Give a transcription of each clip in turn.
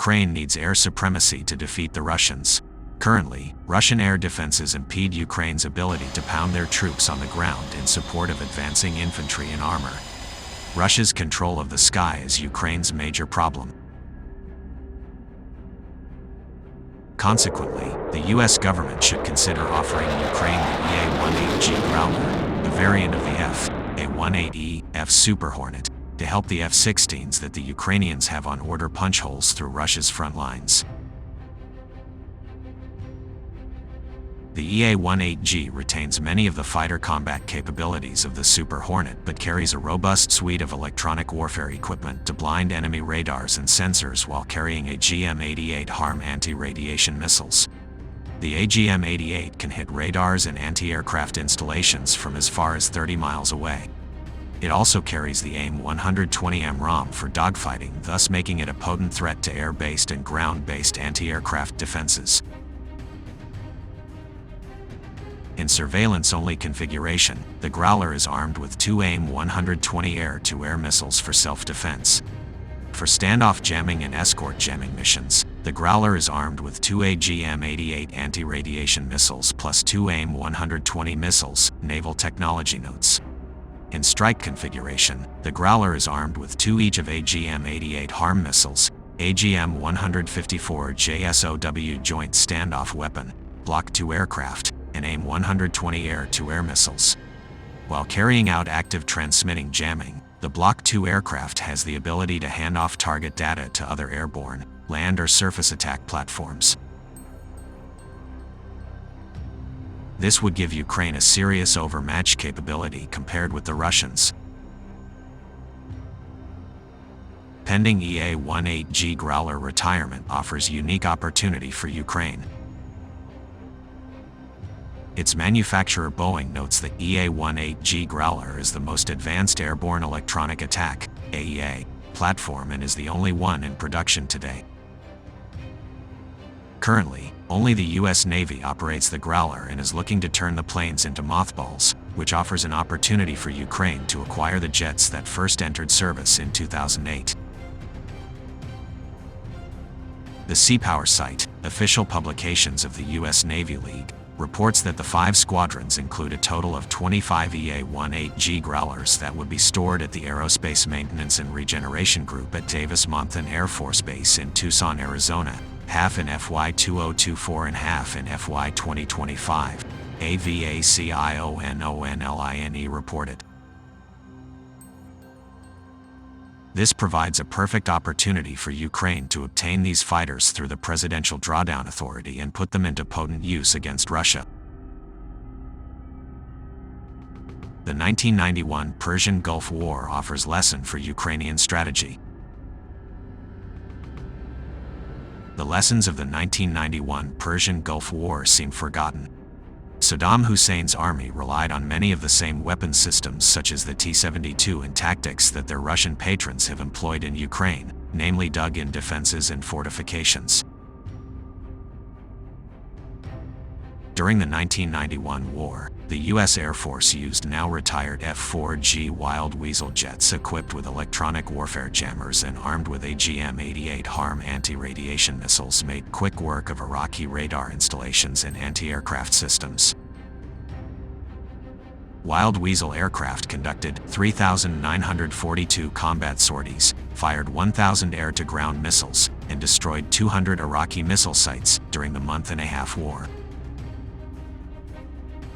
Ukraine needs air supremacy to defeat the Russians. Currently, Russian air defenses impede Ukraine's ability to pound their troops on the ground in support of advancing infantry and armor. Russia's control of the sky is Ukraine's major problem. Consequently, the US government should consider offering Ukraine the EA-18G Growler, a variant of the F/A-18E F Super Hornet, to help the F-16s that the Ukrainians have on order punch holes through Russia's front lines. The EA-18G retains many of the fighter combat capabilities of the Super Hornet but carries a robust suite of electronic warfare equipment to blind enemy radars and sensors while carrying AIM-120 AMRAAM anti-radiation missiles. The AIM-120 can hit radars and anti-aircraft installations from as far as 30 miles away. It also carries the AIM-120 AMRAAM for dogfighting, thus making it a potent threat to air-based and ground-based anti-aircraft defenses. In surveillance-only configuration, the Growler is armed with two AIM-120 air-to-air missiles for self-defense. For standoff jamming and escort jamming missions, the Growler is armed with two AIM-120 anti-radiation missiles plus two AIM-120 missiles, naval technology notes. In strike configuration, the Growler is armed with two each of AIM-120 AMRAAM missiles, AIM-154 JSOW Joint Standoff Weapon, Block 2 aircraft, and AIM-120 air-to-air missiles. While carrying out active transmitting jamming, the Block 2 aircraft has the ability to hand off target data to other airborne, land or surface attack platforms. This would give Ukraine a serious overmatch capability compared with the Russians. Pending EA-18G Growler retirement offers unique opportunity for Ukraine. Its manufacturer Boeing notes the EA-18G Growler is the most advanced airborne electronic attack (AEA) platform and is the only one in production today. Currently, only the US Navy operates the Growler and is looking to turn the planes into mothballs, which offers an opportunity for Ukraine to acquire the jets that first entered service in 2008. The Sea Power site, official publications of the US Navy League, reports that the 5 squadrons include a total of 25 EA-18G Growlers that would be stored at the Aerospace Maintenance and Regeneration Group at Davis-Monthan Air Force Base in Tucson, Arizona, half in FY 2024 and half in FY 2025, AVACIONONLINE reported. This provides a perfect opportunity for Ukraine to obtain these fighters through the Presidential Drawdown Authority and put them into potent use against Russia. The 1991 Persian Gulf War offers lesson for Ukrainian strategy. The lessons of the 1991 Persian Gulf War seem forgotten. Saddam Hussein's army relied on many of the same weapon systems such as the T-72 and tactics that their Russian patrons have employed in Ukraine, namely dug-in defenses and fortifications. During the 1991 war, the U.S. Air Force used now-retired F-4G Wild Weasel jets equipped with electronic warfare jammers and armed with AIM-120 AMRAAM anti-radiation missiles made quick work of Iraqi radar installations and anti-aircraft systems. Wild Weasel aircraft conducted 3,942 combat sorties, fired 1,000 air-to-ground missiles, and destroyed 200 Iraqi missile sites during the month-and-a-half war.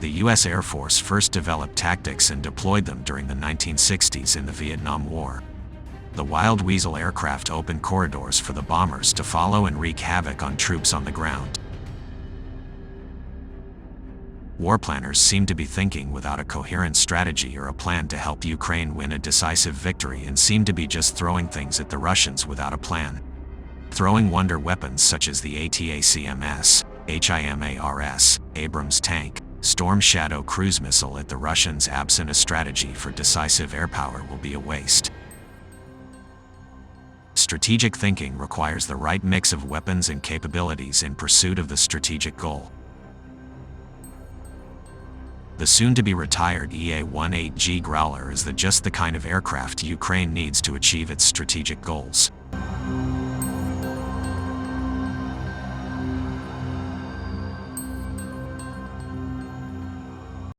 The U.S. Air Force first developed tactics and deployed them during the 1960s in the Vietnam War. The Wild Weasel aircraft opened corridors for the bombers to follow and wreak havoc on troops on the ground. War planners seem to be thinking without a coherent strategy or a plan to help Ukraine win a decisive victory and seem to be just throwing things at the Russians without a plan. Throwing wonder weapons such as the ATACMS, HIMARS, Abrams tank, Storm Shadow cruise missile at the Russians absent a strategy for decisive air power will be a waste. Strategic thinking requires the right mix of weapons and capabilities in pursuit of the strategic goal. The soon-to-be-retired EA-18G Growler is just the kind of aircraft Ukraine needs to achieve its strategic goals.